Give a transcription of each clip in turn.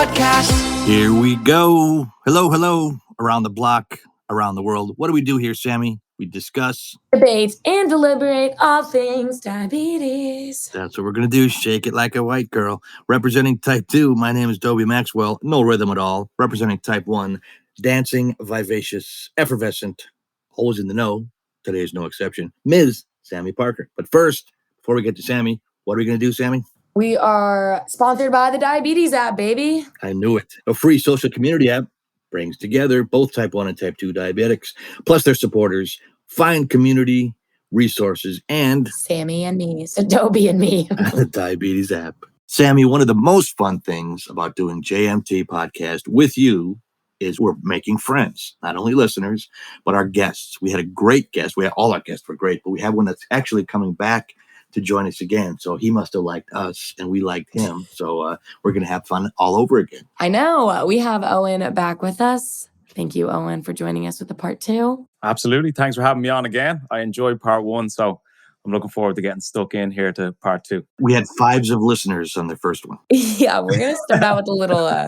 podcast. Here we go. Hello, around the block, around the world. What do we do here, Sammy? We discuss, debate, and deliberate all things diabetes. That's what we're going to do. Shake it like a white girl. Representing type 2, my name is Dobie Maxwell. No rhythm at all. Representing type 1, dancing, vivacious, effervescent, always in the know. Today is no exception. Ms. Sammy Parker. But first, before we get to Sammy, what are we going to do, Sammy? We are sponsored by the Diabetes app, baby. I knew it. A free social community app brings together both type 1 and type 2 diabetics, plus their supporters, find community, resources, and Sammy and me, so Dobie and me. the Diabetes app. Sammy, one of the most fun things about doing JMT podcast with you is we're making friends, not only listeners, but our guests. We had a great guest. All our guests were great, but we have one that's actually coming back to join us again. So he must have liked us and we liked him. So we're going to have fun all over again. I know. We have Eoin back with us. Thank you, Eoin, for joining us with the part 2. Absolutely. Thanks for having me on again. I enjoyed part 1, so I'm looking forward to getting stuck in here to part 2. We had 5s of listeners on the first one. Yeah, we're going to start out with a little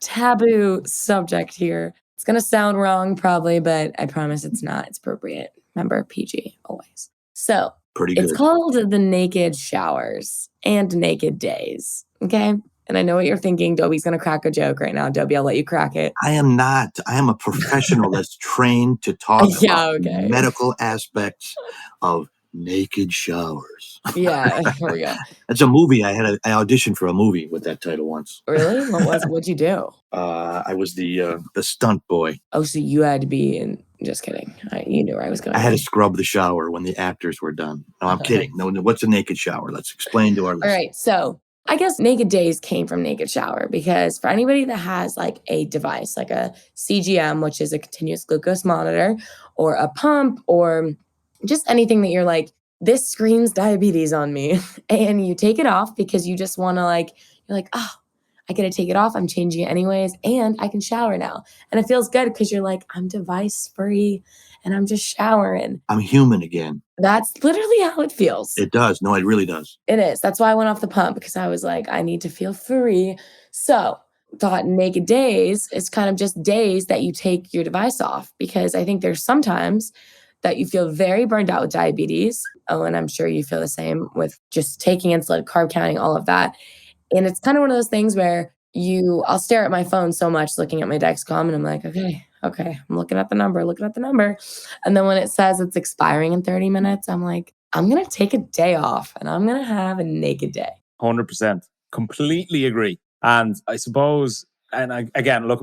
taboo subject here. It's going to sound wrong probably, but I promise it's not. It's appropriate. Remember, PG always. So pretty good. It's called the naked showers and naked days. Okay. And I know what you're thinking. Dobie's going to crack a joke right now. Dobie, I'll let you crack it. I am not. I am a professional that's trained to talk about medical aspects of naked showers. Yeah, here we go. It's a movie. I auditioned for a movie with that title once. Really? What'd you do? I was the stunt boy. Oh, so you had to be in. Just kidding. You knew where I was going. I had to scrub the shower when the actors were done. No, I'm kidding. No, what's a naked shower? Let's explain to our listeners. All right. So I guess naked days came from naked shower because for anybody that has like a device, like a CGM, which is a continuous glucose monitor, or a pump, or just anything that you're like, this screams diabetes on me, and you take it off because you just want to you're like, oh, I get to take it off. I'm changing it anyways. And I can shower now. And it feels good because you're like, I'm device free and I'm just showering. I'm human again. That's literally how it feels. It does. No, it really does. It is. That's why I went off the pump, because I was like, I need to feel free. So thought naked days is kind of just days that you take your device off, because I think there's sometimes that you feel very burned out with diabetes. Oh, and I'm sure you feel the same with just taking insulin, carb counting, all of that. And it's kind of one of those things where I'll stare at my phone so much looking at my Dexcom and I'm like, okay, I'm looking at the number. And then when it says it's expiring in 30 minutes, I'm like, I'm going to take a day off and I'm going to have a naked day. 100%. Completely agree. And I suppose, I'm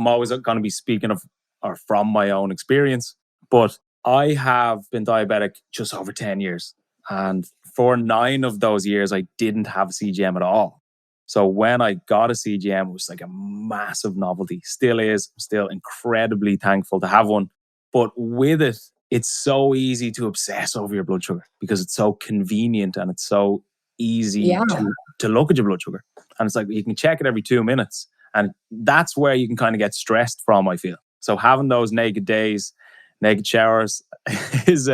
always going to be speaking of or from my own experience, but I have been diabetic just over 10 years. And for 9 of those years, I didn't have a CGM at all. So when I got a CGM, it was like a massive novelty. Still is. I'm still incredibly thankful to have one. But with it, it's so easy to obsess over your blood sugar because it's so convenient and it's so easy to look at your blood sugar. And it's like you can check it every 2 minutes. And that's where you can kind of get stressed from, I feel. So having those naked days, naked showers is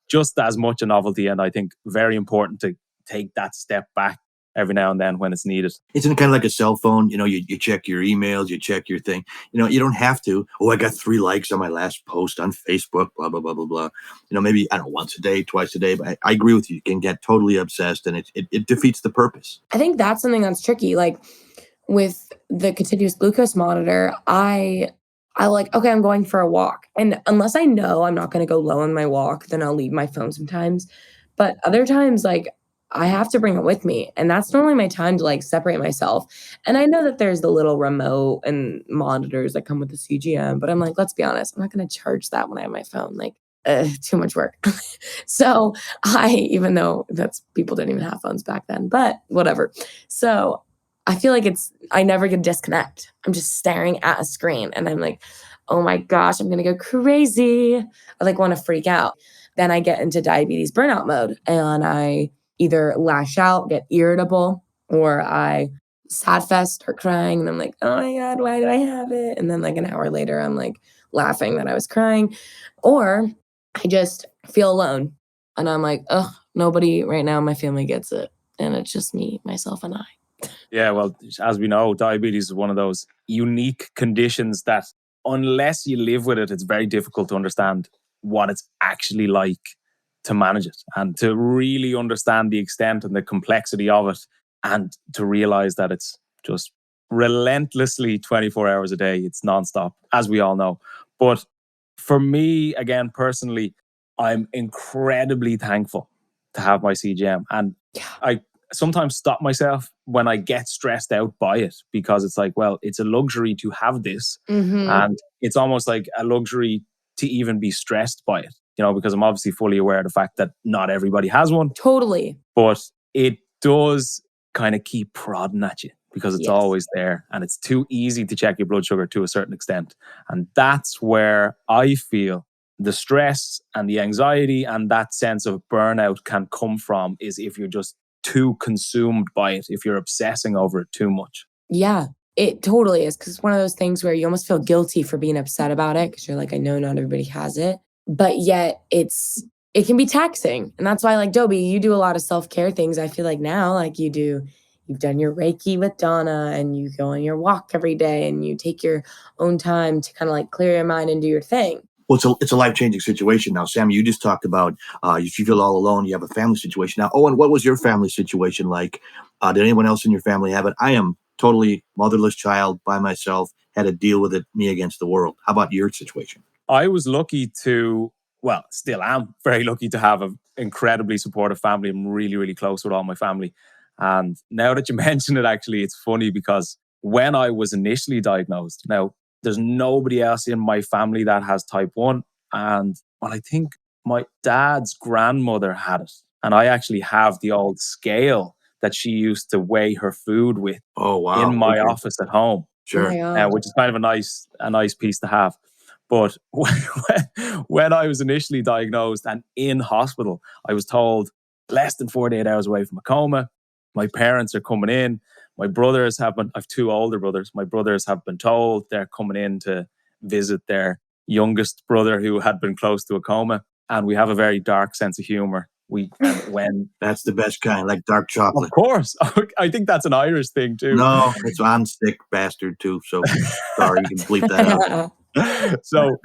just as much a novelty. And I think very important to take that step back every now and then when it's needed. Isn't it kind of like a cell phone? You check your emails, you check your thing. You don't have to. Oh, I got 3 likes on my last post on Facebook, blah, blah, blah, blah, blah. Maybe, I don't know, once a day, twice a day. But I agree with you. You can get totally obsessed and it defeats the purpose. I think that's something that's tricky. Like with the continuous glucose monitor, I like, okay, I'm going for a walk. And unless I know I'm not going to go low on my walk, then I'll leave my phone sometimes. But other times, I have to bring it with me. And that's normally my time to separate myself. And I know that there's the little remote and monitors that come with the CGM, but I'm like, let's be honest, I'm not going to charge that when I have my phone. Too much work. So even though people didn't even have phones back then, but whatever. So I feel like I never get disconnect. I'm just staring at a screen and I'm like, oh my gosh, I'm going to go crazy. I want to freak out. Then I get into diabetes burnout mode and I either lash out, get irritable, or I sad fest, start crying, and I'm like, oh my God, why did I have it? And then an hour later, I'm laughing that I was crying. Or I just feel alone. And I'm like, ugh, nobody right now in my family gets it. And it's just me, myself, and I. Yeah, well, as we know, diabetes is one of those unique conditions that unless you live with it, it's very difficult to understand what it's actually like to manage it and to really understand the extent and the complexity of it and to realize that it's just relentlessly 24 hours a day. It's nonstop, as we all know. But for me, again, personally, I'm incredibly thankful to have my CGM. And Yeah. I sometimes stop myself when I get stressed out by it because it's like, well, it's a luxury to have this. And it's almost like a luxury to even be stressed by it, because I'm obviously fully aware of the fact that not everybody has one, Totally. but it does kind of keep prodding at you because it's Yes. always there and it's too easy to check your blood sugar to a certain extent. And that's where I feel the stress and the anxiety and that sense of burnout can come from, is if you're just too consumed by it, if you're obsessing over it too much. Yeah, it totally is, because it's one of those things where you almost feel guilty for being upset about it because you're like, I know not everybody has it, but yet it can be taxing. And that's why, like, Dobie, you do a lot of self-care things. I feel like now, like, you've done your Reiki with Donna and you go on your walk every day and you take your own time to kind of like clear your mind and do your thing. Well, it's a life-changing situation now. Sammy, you just talked about if you feel all alone, you have a family situation. Now, Owen, what was your family situation like? Did anyone else in your family have it? I am totally motherless child by myself, had to deal with it, me against the world. How about your situation? I was lucky still am very lucky to have an incredibly supportive family. I'm really, really close with all my family. And now that you mention it, actually, it's funny because when I was initially diagnosed, now there's nobody else in my family that has type 1. And I think my dad's grandmother had it. And I actually have the old scale that she used to weigh her food with in my office at home. Sure. Oh my God. Which is kind of a nice piece to have. But when I was initially diagnosed and in hospital, I was told less than 48 hours away from a coma. My parents are coming in. I have 2 older brothers. My brothers have been told they're coming in to visit their youngest brother who had been close to a coma. And we have a very dark sense of humor. That's the best kind, like dark chocolate. Of course. I think that's an Irish thing too. No, I'm sick bastard too. So sorry, you can bleep that out. So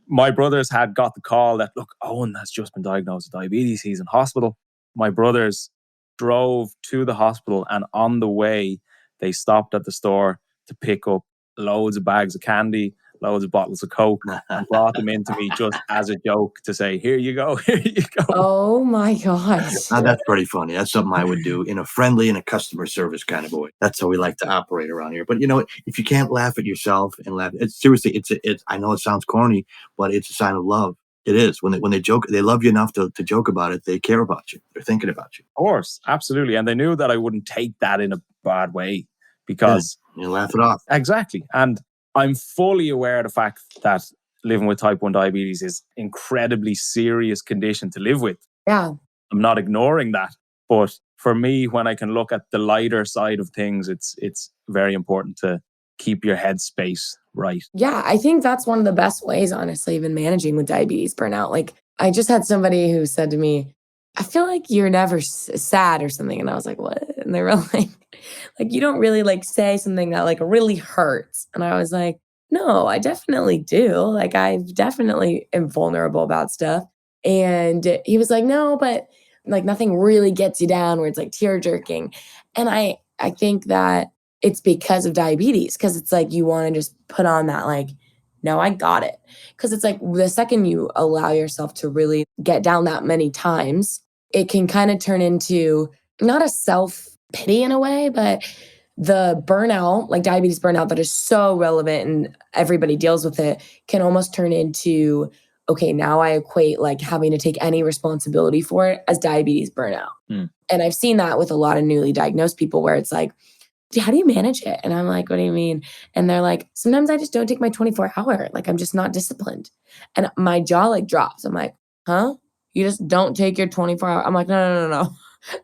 my brothers had got the call that, look, Owen has just been diagnosed with diabetes. He's in hospital. My brothers drove to the hospital, and on the way, they stopped at the store to pick up loads of bags of candy, loads of bottles of Coke, and brought them into me just as a joke to say, here you go, here you go. Oh my gosh. That's pretty funny. That's something I would do in a friendly and a customer service kind of way. That's how we like to operate around here. But if you can't laugh at yourself and laugh, I know it sounds corny, but it's a sign of love. It is. When they joke, they love you enough to joke about it. They care about you. They're thinking about you. Of course, absolutely. And they knew that I wouldn't take that in a bad way because you laugh it off. Exactly. And I'm fully aware of the fact that living with type 1 diabetes is an incredibly serious condition to live with. Yeah. I'm not ignoring that. But for me, when I can look at the lighter side of things, it's very important to keep your headspace right. Yeah, I think that's one of the best ways, honestly, even managing with diabetes burnout. Like, I just had somebody who said to me, I feel like you're never sad or something. And I was like, what? And they were like, you don't really like say something that like really hurts. And I was like, no, I definitely do. Like, I definitely am vulnerable about stuff. And he was like, no, but like nothing really gets you down where it's like tear jerking. And I think that it's because of diabetes, because it's like you want to just put on that like, no, I got it. Because it's like the second you allow yourself to really get down that many times, it can kind of turn into not a self-pity in a way, but the burnout, like diabetes burnout that is so relevant and everybody deals with it, can almost turn into, okay, now I equate like having to take any responsibility for it as diabetes burnout. And I've seen that with a lot of newly diagnosed people where it's like, how do you manage it? And I'm like, what do you mean? And they're like, sometimes I just don't take my 24-hour. Like, I'm just not disciplined. And my jaw like drops. I'm like, huh? You just don't take your 24-hour? I'm like, no.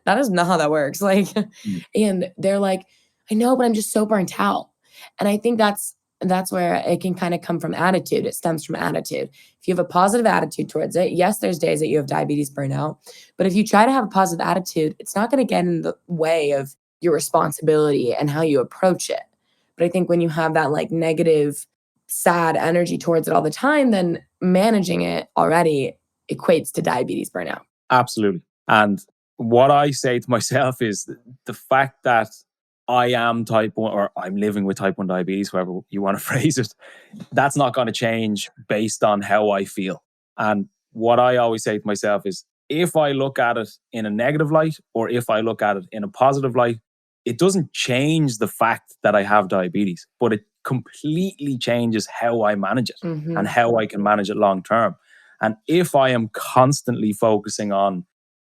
That is not how that works. Like, and they're like, I know, but I'm just so burnt out. And I think that's where it can kind of come from attitude. It stems from attitude. If you have a positive attitude towards it, yes, there's days that you have diabetes burnout. But if you try to have a positive attitude, it's not going to get in the way of your responsibility and how you approach it. But I think when you have that like negative, sad energy towards it all the time, then managing it already equates to diabetes burnout. Absolutely. And what I say to myself is the fact that I am type 1 or I'm living with type 1 diabetes, however you want to phrase it, that's not going to change based on how I feel. And what I always say to myself is if I look at it in a negative light or if I look at it in a positive light, it doesn't change the fact that I have diabetes, but it completely changes how I manage it and how I can manage it long term. And if I am constantly focusing on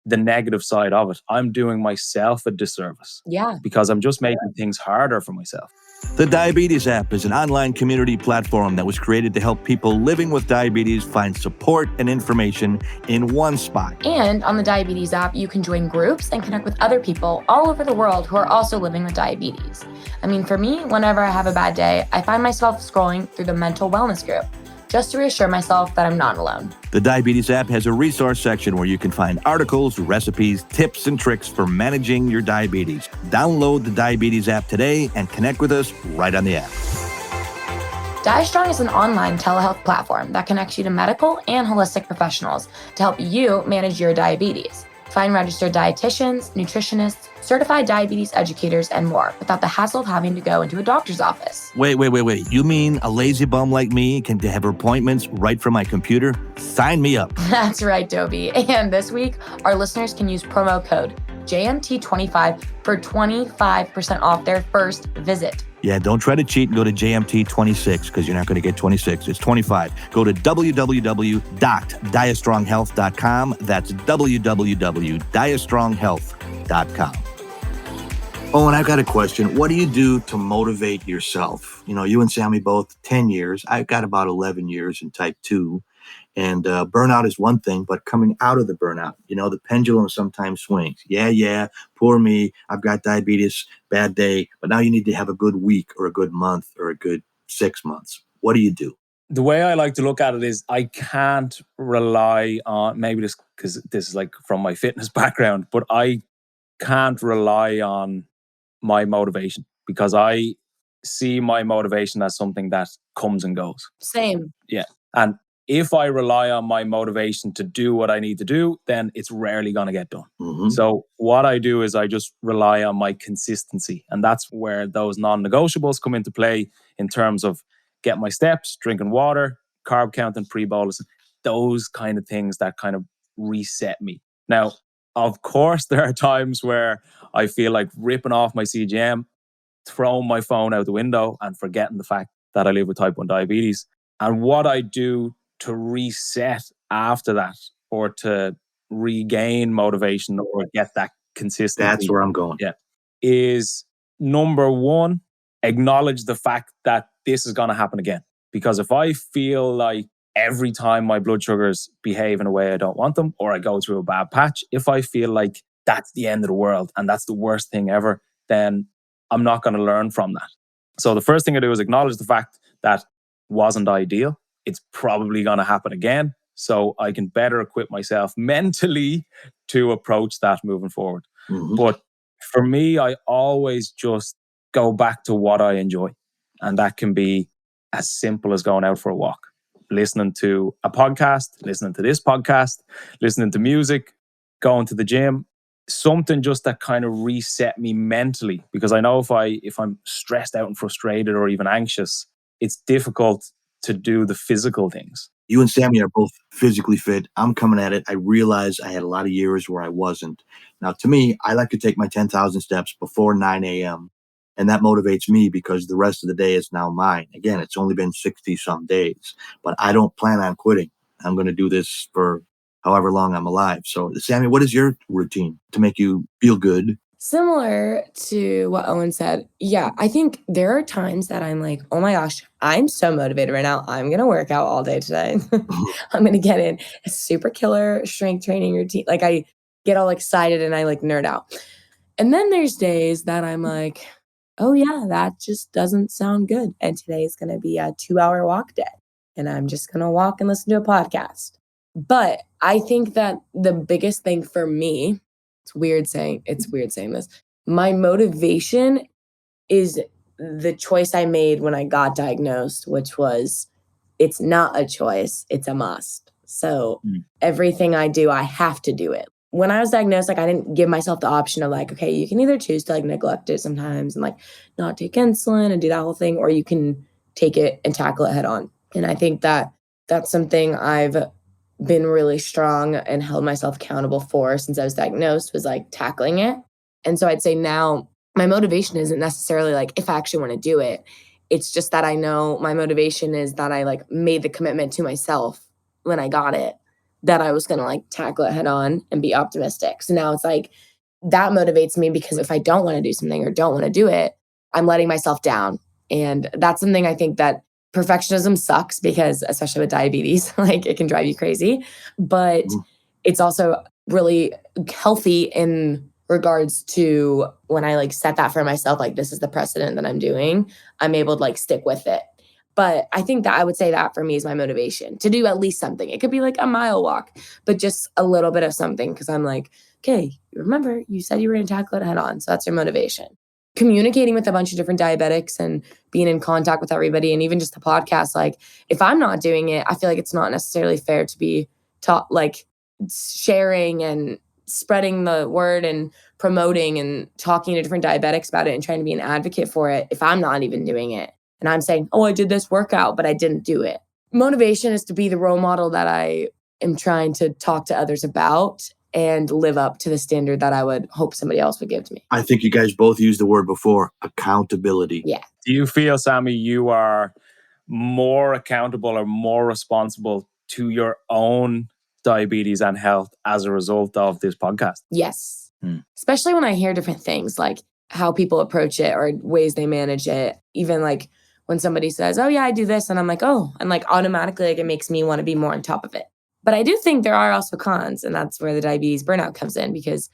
the negative side of it, I'm doing myself a disservice. Yeah. Because I'm just making things harder for myself. The Diabetes app is an online community platform that was created to help people living with diabetes find support and information in one spot. And on the Diabetes app, you can join groups and connect with other people all over the world who are also living with diabetes. I mean, for me, whenever I have a bad day, I find myself scrolling through the mental wellness group, just to reassure myself that I'm not alone. The Diabetes app has a resource section where you can find articles, recipes, tips, and tricks for managing your diabetes. Download the Diabetes app today and connect with us right on the app. DiaStrong is an online telehealth platform that connects you to medical and holistic professionals to help you manage your diabetes. Find registered dietitians, nutritionists, certified diabetes educators, and more without the hassle of having to go into a doctor's office. Wait. You mean a lazy bum like me can have appointments right from my computer? Sign me up. That's right, Dobie. And this week, our listeners can use promo code JMT25 for 25% off their first visit. Yeah, don't try to cheat and go to JMT26 because you're not going to get 26. It's 25. Go to www.diastronghealth.com. That's www.diastronghealth.com. Oh, and I've got a question. What do you do to motivate yourself? You know, you and Sami both 10 years. I've got about 11 years in type 2. And burnout is one thing, but coming out of the burnout, you know, the pendulum sometimes swings. Yeah, poor me. I've got diabetes, bad day. But now you need to have a good week or a good month or a good 6 months. What do you do? The way I like to look at it is I can't rely on, maybe this because this is like from my fitness background, but I can't rely on my motivation because I see my motivation as something that comes and goes. Same. Yeah. And if I rely on my motivation to do what I need to do, then it's rarely going to get done. Mm-hmm. So what I do is I just rely on my consistency. And that's where those non-negotiables come into play in terms of get my steps, drinking water, carb counting, pre-bolus, those kind of things that kind of reset me. Now, of course, there are times where I feel like ripping off my CGM, throwing my phone out the window and forgetting the fact that I live with type 1 diabetes. And what I do to reset after that or to regain motivation or get that consistency. That's where I'm going. Yeah. Is number one, acknowledge the fact that this is going to happen again. Because if I feel like every time my blood sugars behave in a way I don't want them or I go through a bad patch, if I feel like that's the end of the world and that's the worst thing ever, then I'm not going to learn from that. So the first thing I do is acknowledge the fact that wasn't ideal. It's probably going to happen again. So I can better equip myself mentally to approach that moving forward. Mm-hmm. But for me, I always just go back to what I enjoy. And that can be as simple as going out for a walk, listening to a podcast, listening to this podcast, listening to music, going to the gym, something just that kind of reset me mentally. Because I know if I'm stressed out and frustrated or even anxious, it's difficult to do the physical things. You and Sami are both physically fit. I'm coming at it. I realize I had a lot of years where I wasn't. Now, to me, I like to take my 10,000 steps before 9 a.m. And that motivates me because the rest of the day is now mine. Again, it's only been 60 some days, but I don't plan on quitting. I'm going to do this for however long I'm alive. So, Sami, what is your routine to make you feel good? Similar to what Eoin said, yeah, I think there are times that I'm like, oh my gosh, I'm so motivated right now. I'm going to work out all day today. I'm going to get in a super killer strength training routine. Like I get all excited and I like nerd out. And then there's days that I'm like, oh yeah, that just doesn't sound good. And today is going to be a 2-hour walk day. And I'm just going to walk and listen to a podcast. But I think that the biggest thing for me, it's weird saying this. My motivation is the choice I made when I got diagnosed, which was it's not a choice, it's a must. So everything I do, I have to do it. When I was diagnosed, like I didn't give myself the option of like, okay, you can either choose to like neglect it sometimes and like not take insulin and do that whole thing, or you can take it and tackle it head on. And I think that that's something I've been really strong and held myself accountable for since I was diagnosed, was like tackling it. And so I'd say now my motivation isn't necessarily like if I actually want to do it. It's just that I know my motivation is that I like made the commitment to myself when I got it that I was going to like tackle it head on and be optimistic. So now it's like that motivates me, because if I don't want to do something or don't want to do it, I'm letting myself down. And that's something I think that perfectionism sucks, because especially with diabetes, like it can drive you crazy, but it's also really healthy in regards to when I like set that for myself, like this is the precedent that I'm doing, I'm able to like stick with it. But I think that I would say that for me is my motivation to do at least something. It could be like a mile walk, but just a little bit of something, because I'm like, okay, remember you said you were going to tackle it head on. So that's your motivation. Communicating with a bunch of different diabetics and being in contact with everybody, and even just the podcast, like if I'm not doing it, I feel like it's not necessarily fair to be taught, like sharing and spreading the word and promoting and talking to different diabetics about it and trying to be an advocate for it if I'm not even doing it. And I'm saying, oh, I did this workout, but I didn't do it. Motivation is to be the role model that I am trying to talk to others about and live up to the standard that I would hope somebody else would give to me. I think you guys both used the word before, accountability. Yeah. Do you feel, Sami, you are more accountable or more responsible to your own diabetes and health as a result of this podcast? Yes. Especially when I hear different things, like how people approach it or ways they manage it. Even like when somebody says, oh yeah, I do this. And I'm like, oh, and like automatically like it makes me want to be more on top of it. But I do think there are also cons, and that's where the diabetes burnout comes in, because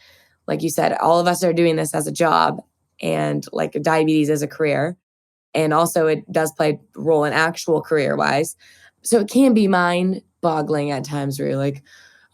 like you said, all of us are doing this as a job, and like diabetes is a career. And also it does play a role in actual career wise. So it can be mind boggling at times where you're like,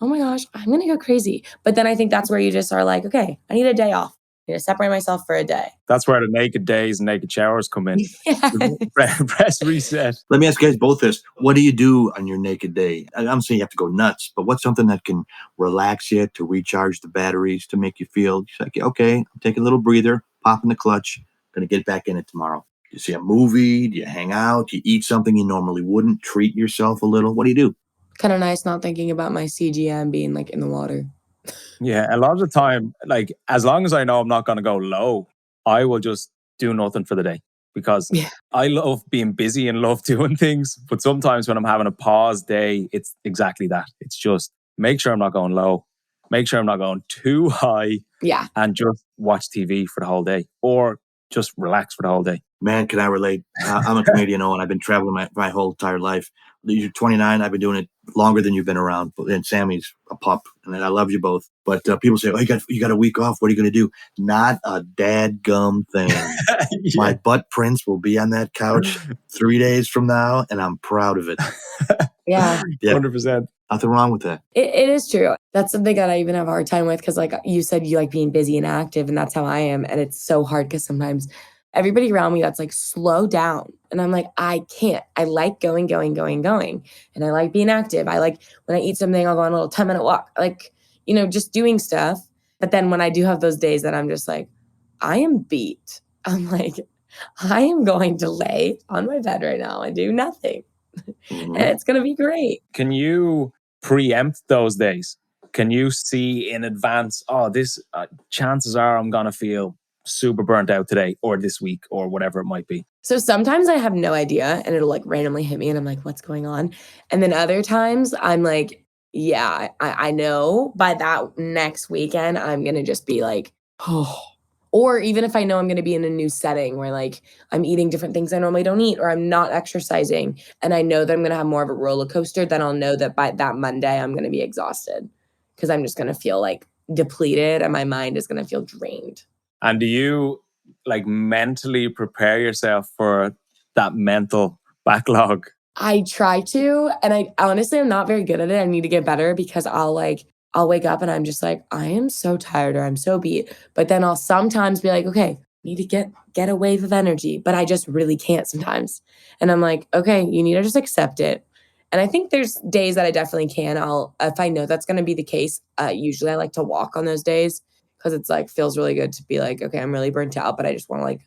oh my gosh, I'm going to go crazy. But then I think that's where you just are like, okay, I need a day off. I need to separate myself for a day. That's where the naked days and naked showers come in. Yes. Press reset. Let me ask you guys both this. What do you do on your naked day? I'm saying you have to go nuts, but what's something that can relax you, to recharge the batteries, to make you feel like, okay, I'm taking a little breather, popping the clutch, going to get back in it tomorrow? Do you see a movie? Do you hang out? Do you eat something you normally wouldn't? Treat yourself a little? What do you do? Kind of nice not thinking about my CGM being like in the water. Yeah, a lot of the time, like as long as I know I'm not going to go low, I will just do nothing for the day, because I love being busy and love doing things. But sometimes when I'm having a pause day, it's exactly that. It's just make sure I'm not going low, make sure I'm not going too high, and just watch TV for the whole day, or just relax for the whole day. Man, can I relate? I'm a Canadian, and I've been traveling my whole entire life. You're 29. I've been doing it longer than you've been around. And Sammy's a pup, and I love you both. But people say, "Oh, you got a week off. What are you going to do?" Not a dadgum thing. My butt prints will be on that couch 3 days from now, and I'm proud of it. Yeah. 100%. Nothing wrong with that. It is true. That's something that I even have a hard time with, because like you said, you like being busy and active, and that's how I am. And it's so hard because sometimes everybody around me that's like, slow down. And I'm like, I can't. I like going. And I like being active. I like when I eat something, I'll go on a little 10-minute walk. Like, just doing stuff. But then when I do have those days that I'm just like, I am beat. I'm like, I am going to lay on my bed right now and do nothing. And it's going to be great. Can you preempt those days? Can you see in advance, this chances are I'm going to feel super burnt out today or this week or whatever it might be? So sometimes I have no idea and it'll like randomly hit me and I'm like, what's going on? And then other times I'm like, yeah, I know by that next weekend, I'm going to just be like, oh. Or even if I know I'm going to be in a new setting where like I'm eating different things I normally don't eat, or I'm not exercising and I know that I'm going to have more of a roller coaster, then I'll know that by that Monday I'm going to be exhausted, because I'm just going to feel like depleted and my mind is going to feel drained. And do you like mentally prepare yourself for that mental backlog? I try to, and I honestly am not very good at it. I need to get better, because I'll like I'll wake up and I'm just like, I am so tired or I'm so beat. But then I'll sometimes be like, okay, need to get a wave of energy, but I just really can't sometimes. And I'm like, okay, you need to just accept it. And I think there's days that I definitely can. If I know that's going to be the case, usually I like to walk on those days because it's like feels really good to be like, okay, I'm really burnt out, but I just want to like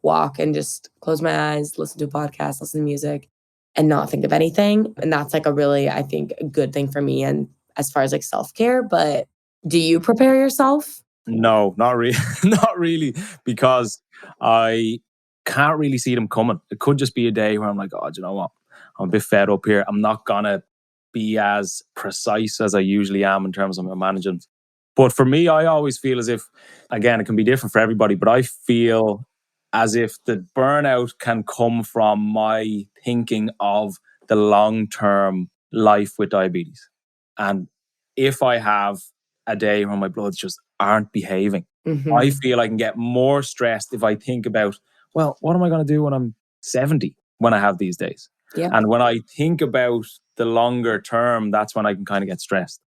walk and just close my eyes, listen to a podcast, listen to music, and not think of anything. And that's like a really, I think, a good thing for me. And as far as like self-care, but do you prepare yourself? No, not really. Not really, because I can't really see them coming. It could just be a day where I'm like, oh, do you know what? I'm a bit fed up here. I'm not going to be as precise as I usually am in terms of my management. But for me, I always feel as if, again, it can be different for everybody, but I feel as if the burnout can come from my thinking of the long-term life with diabetes. And if I have a day where my bloods just aren't behaving, I feel I can get more stressed if I think about, well, what am I going to do when I'm 70 when I have these days? Yeah. And when I think about the longer term, that's when I can kind of get stressed.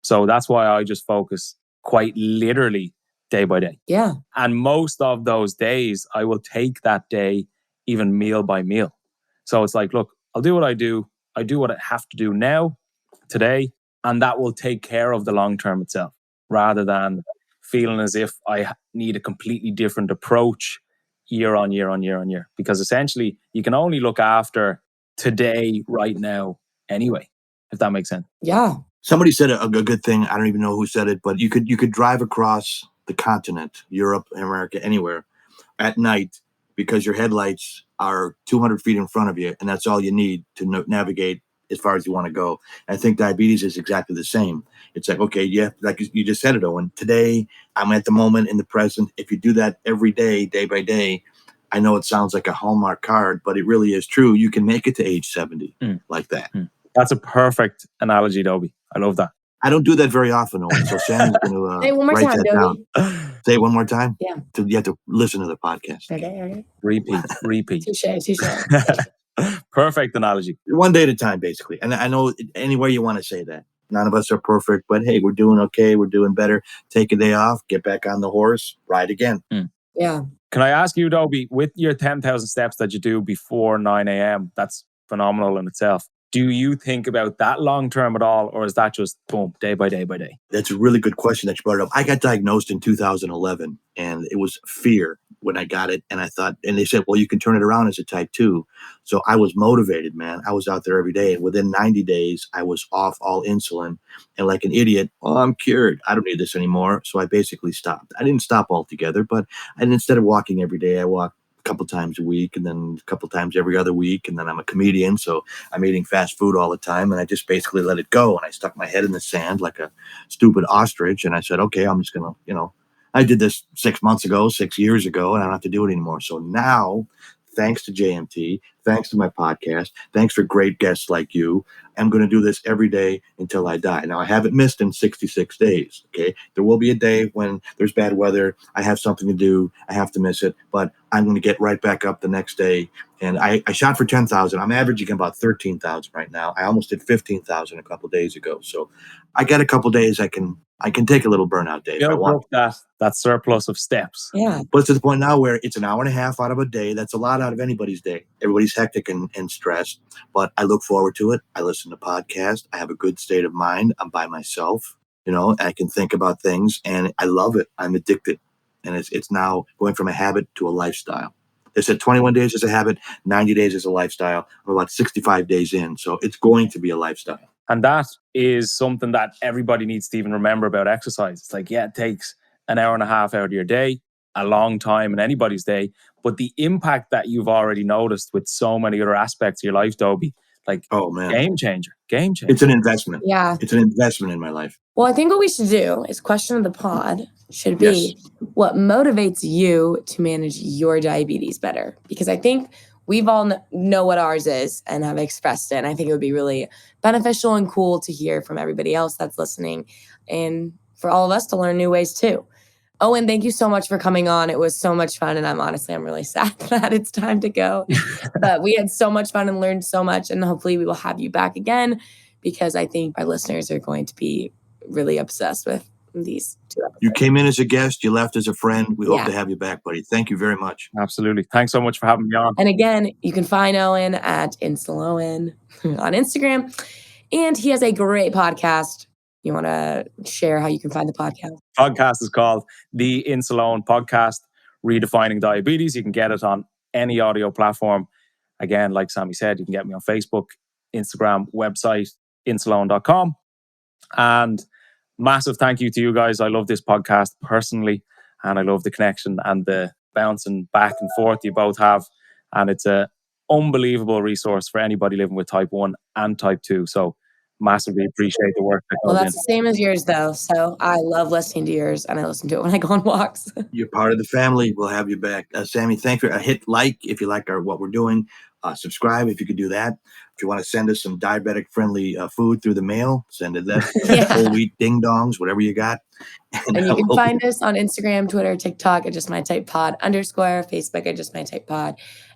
So that's why I just focus quite literally day by day. Yeah. And most of those days, I will take that day even meal by meal. So it's like, look, I'll do what I do. I do what I have to do now, today, and that will take care of the long term itself, rather than feeling as if I need a completely different approach year on year on year on year. Because essentially, you can only look after today, right now, anyway, if that makes sense. Yeah. Somebody said a good thing. I don't even know who said it, but you could drive across the continent, Europe, America, anywhere, at night because your headlights are 200 feet in front of you, and that's all you need to navigate as far as you want to go. And I think diabetes is exactly the same. It's like, okay, yeah, like you just said it, Owen. Today, I'm at the moment in the present. If you do that every day, day by day, I know it sounds like a Hallmark card, but it really is true. You can make it to age 70 like that. That's a perfect analogy, Dobie. I love that. I don't do that very often, Owen. So Sammy's going Say it to one more write time, that Dobie. down. Say it one more time. Yeah. You have to listen to the podcast. Okay. Repeat. Touche. Perfect analogy. One day at a time, basically. And I know any way you want to say that. None of us are perfect, but hey, we're doing okay. We're doing better. Take a day off, get back on the horse, ride again. Yeah. Can I ask you, Dobie, with your 10,000 steps that you do before 9 a.m., that's phenomenal in itself. Do you think about that long term at all, or is that just boom, day by day by day? That's a really good question that you brought up. I got diagnosed in 2011, and it was fear when I got it. And I thought, and they said, well, you can turn it around as a type 2. So I was motivated, man. I was out there every day. And within 90 days, I was off all insulin. And like an idiot, oh, I'm cured. I don't need this anymore. So I basically stopped. I didn't stop altogether, but instead of walking every day, I walked a couple times a week and then a couple times every other week. And then I'm a comedian, so I'm eating fast food all the time. And I just basically let it go. And I stuck my head in the sand like a stupid ostrich. And I said, okay, I'm just going to, I did this 6 months ago, 6 years ago, and I don't have to do it anymore. So now, thanks to JMT, thanks to my podcast, thanks for great guests like you, I'm going to do this every day until I die. Now, I haven't missed in 66 days, okay? There will be a day when there's bad weather, I have something to do, I have to miss it, but I'm going to get right back up the next day. And I shot for 10,000. I'm averaging about 13,000 right now. I almost did 15,000 a couple of days ago. So I got a couple of days I can take a little burnout day if I want. That surplus of steps. Yeah. But it's to the point now where it's an hour and a half out of a day. That's a lot out of anybody's day. Everybody's hectic and stressed, but I look forward to it. I listen to podcasts. I have a good state of mind. I'm by myself, I can think about things and I love it. I'm addicted. And it's now going from a habit to a lifestyle. They said 21 days is a habit, 90 days is a lifestyle. I'm about 65 days in. So it's going to be a lifestyle. And that is something that everybody needs to even remember about exercise. It's like, yeah, it takes an hour and a half out of your day, a long time in anybody's day. But the impact that you've already noticed with so many other aspects of your life, Dobie, like, oh man, game changer. It's an investment. Yeah. It's an investment in my life. Well, I think what we should do is question of the pod should be what motivates you to manage your diabetes better? Because I think we've all know what ours is and have expressed it. And I think it would be really beneficial and cool to hear from everybody else that's listening and for all of us to learn new ways too. Owen, thank you so much for coming on. It was so much fun. And I'm really sad that it's time to go. But we had so much fun and learned so much. And hopefully we will have you back again because I think our listeners are going to be really obsessed with these 2 episodes. You came in as a guest, you left as a friend. We hope Yeah. to have you back, buddy. Thank you very much. Absolutely. Thanks so much for having me on. And again, you can find Eoin at Insuleoin on Instagram. And he has a great podcast. You want to share how you can find the podcast? Podcast is called The Insuleoin Podcast, Redefining Diabetes. You can get it on any audio platform. Again, like Sami said, you can get me on Facebook, Instagram, website, insuleoin.com. And massive thank you to you guys. I love this podcast personally, and I love the connection and the bouncing back and forth you both have. And it's an unbelievable resource for anybody living with type 1 and type 2. So massively appreciate the work that goes Well, that's the same as yours, though. So I love listening to yours, and I listen to it when I go on walks. You're part of the family. We'll have you back. Sami, thank you. Hit like if you like what we're doing. Subscribe if you could do that. If you want to send us some diabetic-friendly food through the mail, send it that. Whole wheat ding-dongs, whatever you got. And you can find us on Instagram, Twitter, TikTok at JustMyTypePod _, Facebook at JustMyTypePod,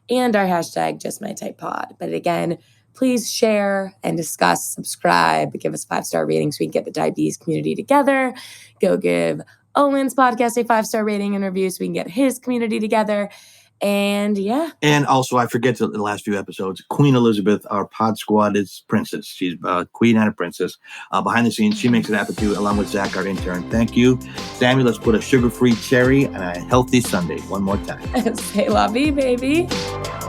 and our hashtag JustMyTypePod. But again, please share and discuss, subscribe, give us 5-star ratings so we can get the diabetes community together. Go give Owen's podcast a 5-star rating and review so we can get his community together. And yeah. And also, I forget the last few episodes, Queen Elizabeth, our pod squad, is princess. She's queen and a princess. Behind the scenes, she makes it happen too, along with Zach, our intern. Thank you. Sami, let's put a sugar-free cherry and a healthy sundae one more time. Say la vie, baby.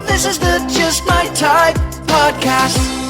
This is the Just My Type podcast.